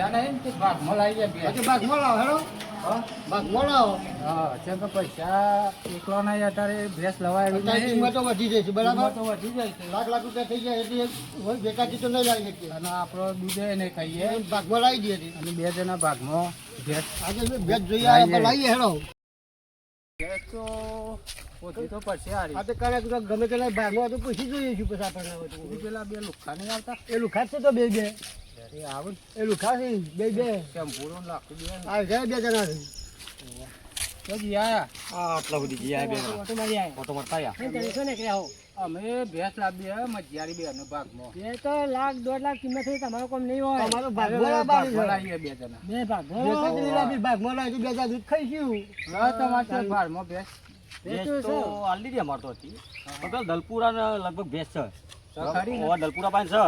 પૈસા નહીં તે ભાગમાં લાવી જાય ભેંસ. ભાગમાં લાવો હેડો. હા ભાગમાં લાવો. હા જેમ કે પૈસા એકલો નહીં અત્યારે ભેંસ લવાય એવી અત્યારે નહીં. કિંમતો વધી જાય છે બરાબર. કિંમતો વધી જાય છે લાખ રૂપિયા થઈ જાય એટલે હોય બેકાથી તો નહીં લાવી શકીએ. અને આપણો દૂધે નહીં ખાઈએ ભાગમાં લાવી દઈએ છીએ. અને 2 જણા ભાગમાં ભેંસ આજે ભેજ જોઈએ આપણે લાવીએ હેડો. ભેંસ તો ઓછી તો પડશે હારી. આ તો કરે તો ગમે તેના ભાગમાં તો પૂછી જોઈએ છું પછી આપણને હવે તો. એ પેલા 2 લુખ્ખા નહીં આવતા એ લુખાસ છે તો બે બે એ આવે ને એ લુખાસ છે બે કેમ પૂરો લાખું દે આ જાય બે જણા છે. તો જીયા આટલા સુધી ગયા બે ઓટો મારી આયા. ઓટો મારતા આયા. અમે ભેંસ લાવીએ મજિયારી 2 નો ભાગમાં એ તો લાખ 1.5 લાખ કિંમત થઈ તમારો કોમ નહીં હોય. તમારો ભાગમાં લાવવાની છે. ભાગમાં લાવીએ 2 જણા. બે ભાગમાં ભાગમાં લાવી તો બે હજાર દૂધ ખાઈશું. હા તમારે તો ભારમાં ભેંસ ભેંસ તો આલરેડી અમારતો હતી પણ પેલા દલપુરા ને લગભગ ભેંસ છે ખરી ને? ઓવા દલપુરા પાસે છે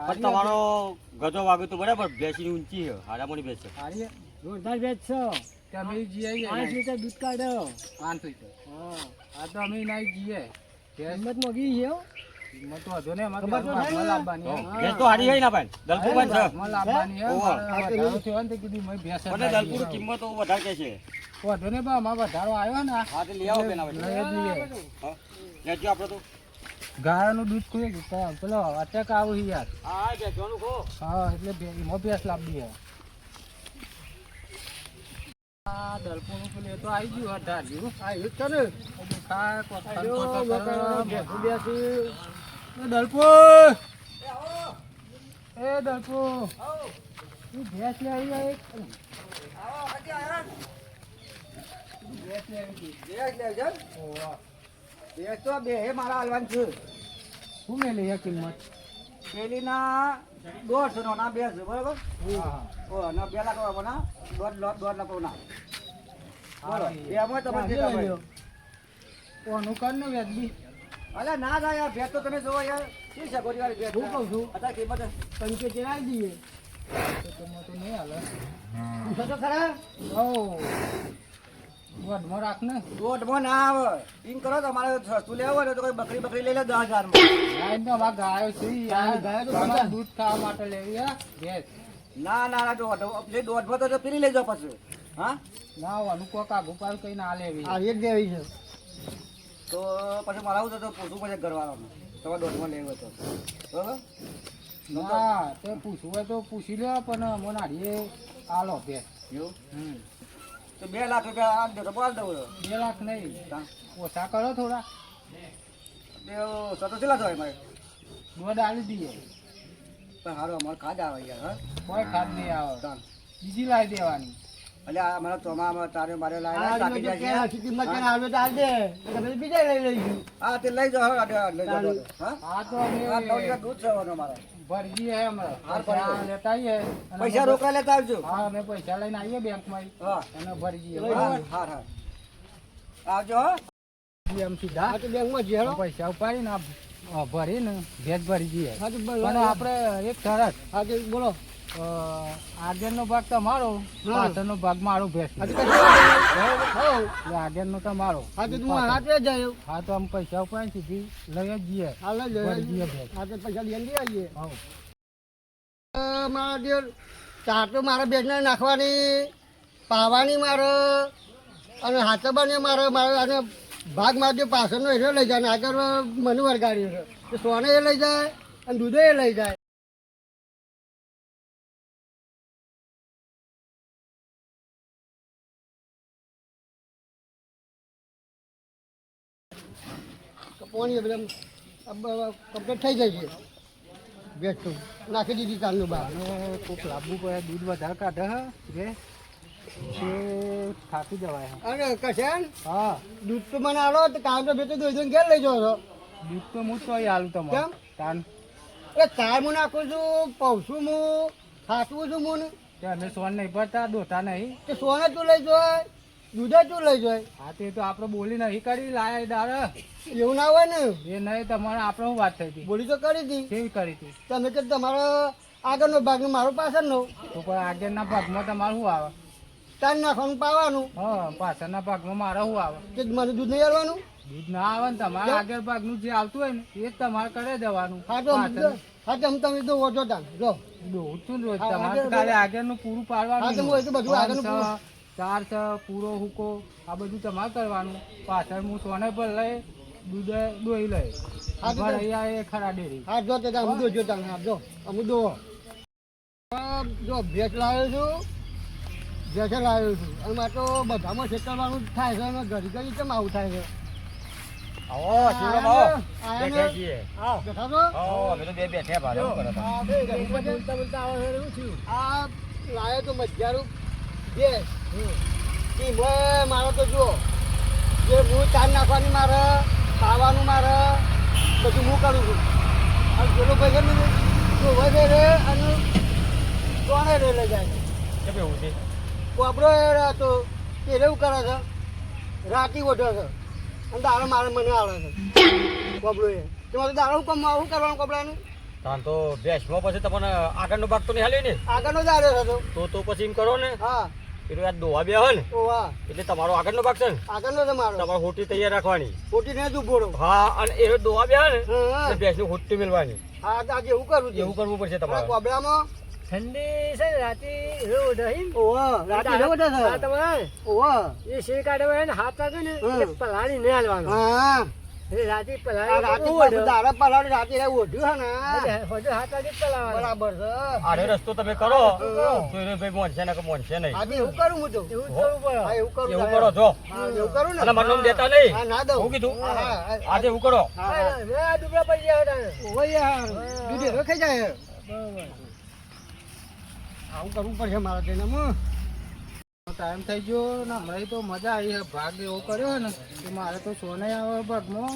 પણ તમારો ગજો વાગ્યો તો બરાબર ભેંસની ઊંચી છે હારામણી ભેંસ છે હારી જોરદાર ભેજ છે. કે અમે જઈએ 5 લીટર દૂધ કાઢો. 5 લીટર આ તો અમે નહીં જઈએ ભેંસ કિંમત મોંઘી છે હો. કિંમત તો વધુ ને અમારે ખબર તો છે ભાગમાં ને? લાવવાની હે. ભેંસ તો હારી ગઈ ના ભાઈ દલપુર પાસે છે ભાગમાં લાવવાની હે. ઓવા. મારે વધારો થયો ને તો કીધું મેં ભેંસ જ પણ લાવી દલપુર કિંમત તો વધારે કે છે વધુ ને બા અમારે વધારો આવ્યો ને હા તે લઈ આવો પેલા લઈ જ લઈએ. હા લેજો આપણે તો ગાયનું દૂધ કોઈ પેલો અટક આવું છે યાર હા ભેંસવાનું ખો હા એટલે એમાં ભેંસ લાવવી હે આ દલપોનું પેલું એ તો આવી ગયું 18 જેવું આ એક છે ને. ખાય કોક જો બેસી બેસી. દલપો એ દલપો તું ભેંસ લે આવી એક ભેંસ લે આવી ઓવા ભેજ તો બે હે મારા હાલવાન છે. શું મે લઈએ કિંમત પેલી ના 150 નો ના 2 છે બરાબર. હા ઓ ના 2 લાખ વાળા ના 1.5 લાખ ના. બોલો બે માં તમે જે હા, કમાઈ. ઓનું કર ને વ્યાજબી અલે ના થાય યાર ભેજ તો તમે જોવો યાર શી છે ગોરી વાળી ભેજ. હું કહું છું અત્યારે કિંમત 75 આવી દઈએ. તો તમે તો નહીં હાલે પૂછો તો ખરા. ઓ વધમાં રાખ ને દોઢમાં ના આવે. એમ કરો તમારે સસ્તું લેવું હોય ને તો કોઈ બકરી લઈ લે 10,000 માં. ગાય નો ભાગ ગાયો છે યાર. ગાયો તો તમારે બધા. દૂધ ખાવા માટે લેવી હે ભેંસ ના ના ના દોઢમાં તો પીલી લઈ જાઓ પછી. હા ના ઓનું કોક આગું પાછું કઈ ના લેવી આ એક દેવી છે તો પછી મારે આવું તો પૂછવું પડે ઘરવાળાનું તમારે દોઢમાં લેવું હોય તો બરાબર. ના તે પૂછવું હોય તો પૂછી લે પણ મને હાડીએ આલો ભેંસ એવું તો 2 લાખ રૂપિયા આ દો તો બોલ દઉં 2 લાખ નહીં ઓછા કરો થોડા સતો ચેલા થવાય મારે દોઢ આલી દઈએ પણ સારું અમારે ખાદ આવે યાર. હા કોઈ ખાદ નહીં આવે ચાલ. બીજી લાવી દેવાની એટલે આ મારા ચોમામાં તારે મારે લાવી કાપી જાય છે. હા તે લઈ જાઓ લઈ જાઓ હા આ તો આ 9 અમે લીટર દૂધ છે અમારે મારે. ભરજી હે હમણાં હાર પૈસા ભરી. લેતા આવીએ અને પૈસા રોકા લેતા આવજો. હા અમે પૈસા લઈને આવીએ બેંકમાં હા અને ભરજી હા હા હા આવજો હો. એમ સીધા હા તો બેંકમાં જઈ હેડો. પૈસા ઉપાડીને ભરીને ભેજ ભરી જઈએ હા તો પણ આપણે એક શરત હા તો બોલો. આગળનો ભાગ તમારો પાછળનો ભાગ મારો ભેંસ હા તો કશું એટલે આગળનો તમારો હા તો તું હાથે જાય. હા તો આમ પૈસા ઉપાડી સીધી લઈ જ જઈએ હા લઈ ભરી જઈએ જાય. ભેંસ હા તો પૈસા લઈ આવીએ. હઉ. મારા દેર ચાર તો મારા બેસને નાખવાની પાવાની મારે અને હાથબાને મારે અને ભાગ મારજો પાછળનો એનો લઈ જાય અને આગળ મને વરગાડ્યો છે તો સોને એ લઈ જાય અને દૂધે એ લઈ જાય. પોણી બધા કમ્પ્લીટ થઈ જાય છે. ભેજ તો નાખી દીધી કાલનું બહાર. અને કોક લાવવું પડે દૂધ વધારે કાઢે હે ભેંસ તે થાકી જવાય હે. અને કશે હા દૂધ તો મને આલો તો કામ તો બે તો દોઈ ઘેર લઈ જાઓ છો. દૂધ તો હું તો હાલું તમારે કેમ? તાન એ ચાર હું નાખું છું પૌશું હું ખાસવું છું હું ને તે અમે સોન નહીં ભરતા દોતા નહીં તે સોને તું લઈ જાય દૂધે તું લઈ જાય હા તે તો આપણે બોલી નહીં કરી લાયા દાર એવું ના હોય ને. એ નહીં તમારે આપણે શું વાત થઈ હતી બોલી તો કરી હતી કેવી કરી હતી તમે કે તમારો આગળનો ભાગ ને મારો પાછળનો તો પણ આગળના ભાગમાં તમારે શું આવે તાર નાખવાનું પાવાનું હા પાછળના ભાગમાં મારે શું આવે કે મને દૂધ નહીં આવવાનું. દૂધ ના આવે ને તમારે આગળ ભાગનું જે આવતું હોય ને એ જ તમારે કરે દેવાનું હા તો પાછળ. હા તો તમે તો ઓછો તાન જો દોવું છું ને રોજ. હા, તમારે આગળ- કાલે આગળનું પૂરું પાડવાનું. હા, તો હું એ તો બધું આગળનું ત્રણ પૂરું. છ, ચાર છ, પૂરો હુકો આ બધું તમારે કરવાનું. પાછળ હું સોને પર લઈ દૂધ દોઈ લઈ. હા, તો ઉભા રહી આ એ ખરા ડેરી. હા જો તે અમુ દો જો તમે હા જો અમુ દો જો ભેટ લાવ્યો છું ભેટે લાવ્યો છું અને મારે તો બધામાં છેતરવાનું જ થાય છે અને ઘડી ઘડી કેમ આવું થાય છે આવો શિવરામ આવો બેઠા છીએ હા બેઠા છો આવો અમે તો બે બેઠ્યા ભાડે શું કરો તમે? હા, બે ઘડી બોલતા બોલતા આવે છે, શું થયું? આ લાવ્યો તો મજારું ભેટ ઈ મોય મારો તો જુઓ જે હું ચાર નાખવાની મારે ખાવાનું મારે બધું હું કરું છું અને પેલો ભાઈ છે ને તો વધે રે અને કોણે રે લઈ જાય છે કેમ એવું છે? કોબરો એ તો એ એવું કરે છે રાતી ઓઢે છે અને દાડો મારે મને આવે છે કોબરો એ તમારે દાડો હું શું કરવાનું કોબરાનું તાન તો બેસમાં પછી તમને આગળનો ભાગ તો નહીં હાલ્યો ને આગળનો જ આવ્યો હતો તો પછી એમ કરો ને હા પેલું આ દોવા બે હોય ને ઓ વાહ એટલે તમારો આગળનો ભાગ છે ને આગળનો છે મારો તમારે હોટી તૈયાર રાખવાની. ખોટી ને જ ઉભો રહો હા અને એ દોવા બે હોય ને હા એટલે ભેંસની હોટી મેળવાની. હા તો આજે એવું કરું છું એવું કરવું પડશે તમારે. કોબરામાં ઠંડી છે ને રાતે રોડ અહીં ઓવા રાતી ને ઓઢે છે તમારે ઓવા એ શેર કાઢવા ને હાથ વાગે ને હમ. એટલે પલાળી નહીં હાલવાનું હા એટલે રાતે આ પલાળી રાતે ઓઢો. પાછું દાડા પલાળી રાતે રે ઓઢ્યું છે ને એટલે હોજો હાથ વાગે જ પલાળવાનું. બરાબર છે આરે રસ્તો તમે કરો હા. તો એને ભાઈ મોનશે ને કે મોનશે નહીં. આજે એવું કરું હું તો એવું જ કરવું પડે. હા એવું કરું એવું કરો જો હા એવું કરું ને અને મને નામ દેતા નહીં. હા ના દઉં શું કીધું? હા, હા, આજે એવું કરો. હા, હા. હા, મેં આ ડુબરા પડી ગયા હતા. ઓય યાર દૂધે રખાઈ જાય બરોબર. આવું કરવું પડશે મારા તેનામાં ટાઈમ થઈ ગયો ને હમણાં તો મજા આવી છે. ભાગ એવો કર્યો ને કે મારે તો સોને આવે ભાગમાં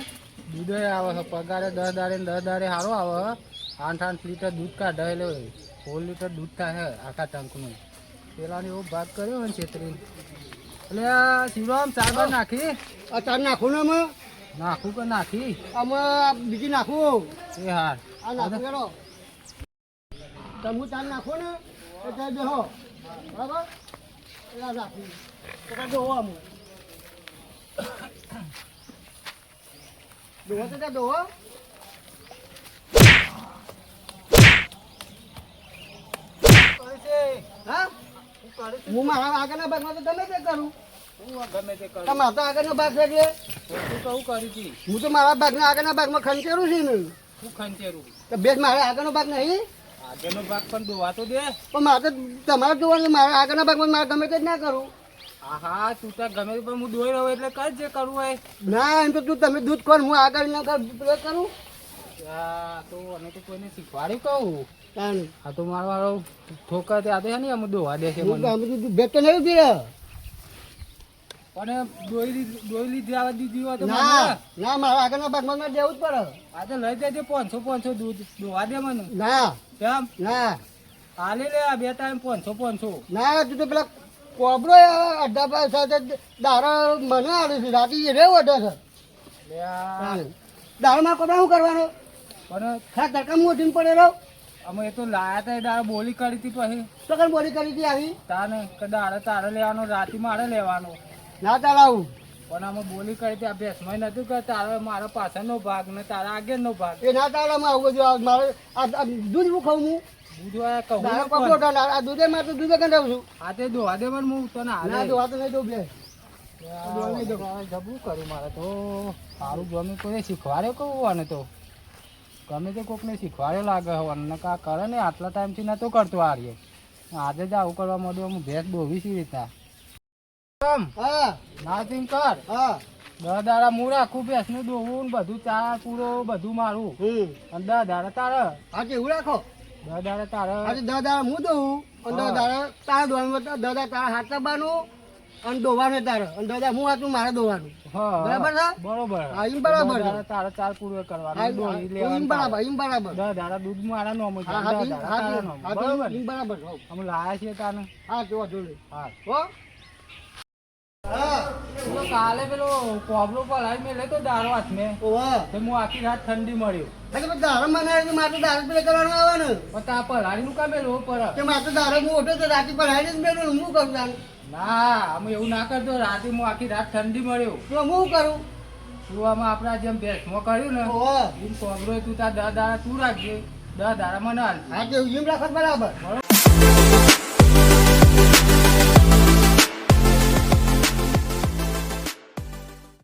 દૂધે આવે છે. પગારે 10 દાડે ને 10 દાડે સારો આવે છે. 8 લીટર દૂધ કાઢે એટલે 16 લીટર દૂધ થાય છે આખા ટંકનું. પેલાને એવો ભાગ કર્યો ને છેતરી એટલે આ શિવરામ ચાર નાખી આ તાર નાખું ને અમે નાખું કે નાખી આમાં બીજી નાખું એ હાર આ નાખું કરો તમે તાર નાખો ને એટલે બેહો બરાબર એટલે આ નાખું તો કાંઈ દોહો અમુક દોહો તો ત્યાં દોહો હા હું મારા આગળના ભાગમાં તો ગમે તે કરું હું ગમે તે કરું તમારા તો આગળનો ભાગ છે એટલે તું કહું કરી હતી હું તો મારા ભાગના આગળના ભાગમાં ખંચેરું છે ને હું ખંચેરું તો બેટ મારે આગળનો ભાગ નહીં આગળનો ભાગ પણ દોવા તો દે. પણ મારે તો તમારે જોવાનું મારા આગળના ભાગમાં મારે ગમે તે જ ના કરું હા તું તો ગમે તે પણ હું દોઈ રહ્યો એટલે કર જે કરવું હોય. ના એમ તો તું તમે દૂધ ખોર હું આગળ ના કરું આ તો અને તો કોઈને શીખવાડ્યું કહું. તાણ. આ તો મારો વાળો ઠોકર તે આ તો હે ને અમે દોવા દે છે હું મને. તો આમ બધું ભેટ તો નહીં દે અને દોઈ લીધી આવા દીધી હોય તો ના મને. ના મારા આગળના ભાગમાં મારે દેવું જ પડે આ તો લઈ દેજે 500 દૂધ દોવા દે મને. ના કેમ ના હાલી લે આ બે ટાઈમ 500. ના તું તો પેલા કોબરો અડધા સાથે દારા મને આવે છે રાતે એ રેવ અડધો છે લે આ દારામાં કોબરા શું કરવાનો પણ ખાસ તડકામાં ઉઠીને પડેલો અમે એ તો લાયા તા એ દાડા બોલી કરી હતી પછી તો કઈ બોલી કરી હતી આવી તાને કે દાડા તારે લેવાનો રાતે મારે લેવાનો. ના તાળાવું પણ અમે બોલી કરી હતી આ ભેંસમાં નતું કે તારે મારા પાછળનો ભાગ ને તારા આગળનો ભાગ. એ ના તાળામાં આવું બધું મારે આ દૂધ હું ખાઉં હું દૂધ વાળા કહું દારો ને કપડો પણ. આ દૂધે માં તો દૂધે કંઈ છું આ તે દોવા દે પણ હું તને ના હાલે. દોવા તો નહીં દઉં બે જબરું કર્યું મારે તો સારું ગમે કોઈ શીખવાડ્યો કહું આને તો ગમે તે કોકને શીખવાડ્યો લાગે અને કા કરે ને આટલા ટાઈમથી નતો કરતો આ રહ્યો. આજે જ આવું કરવા માંડ્યો હું ભેંસ દોવી સી રીતના હા ના તીન કર હા 10 દાડા હું રાખું ભેંસનું દોવું ને બધું ચાર પૂરો બધું મારું અને 10 દાડા તારે આજે એવું રાખો 10 દાડા તારે આજે 10 દાડા હું દઉં અને 10 દાડા તારે દોવાનું 10 દાડા તારા હાથ દબાનું અને દોવાનું તારે અને 10 દાડા હું હાથું મારે દોવાનું હા બરાબર છે? બરોબર હા, એમ બરાબર 10 છે. દાડા તારે ચાર પૂરો હા, કરવાનું દોરી એમ લેવાનું બરાબર તારે. એમ બરાબર 10 દાડા દૂધ મારા નોમ છે હા 10 હા દાડા તારા નોમ. બરોબર એમ બરાબર હોવ. અમે લાયા છીએ તાને હા જોવા જોડે હા હો હા તો કાલે પેલો કોબરો પલાળી મેં લેતો દારો હાથ મેં ઓહો તો હું આખી રાત ઠંડી મળ્યું એટલે પછી દારો મને મારે તો દારો પેલે કરવાનું આવે ને પણ તા પલાળી નું કામ મેલો પર કે મારે તો દારો હું ઉઠો તો રાતે પર હાઈને જ બેઠો હું કરું તાન ના અમે એવું ના કરતો રાતે હું આખી રાત ઠંડી મળ્યું તો હું કરું સુવામાં આપણા જેમ ભેંસમાં કર્યું ને ઓહો એમ કોબરો તું તાર 10 દાડા તું રાખજે 10 દાડા મને હાલ હા તે એમ રાખો બરાબર બરોબર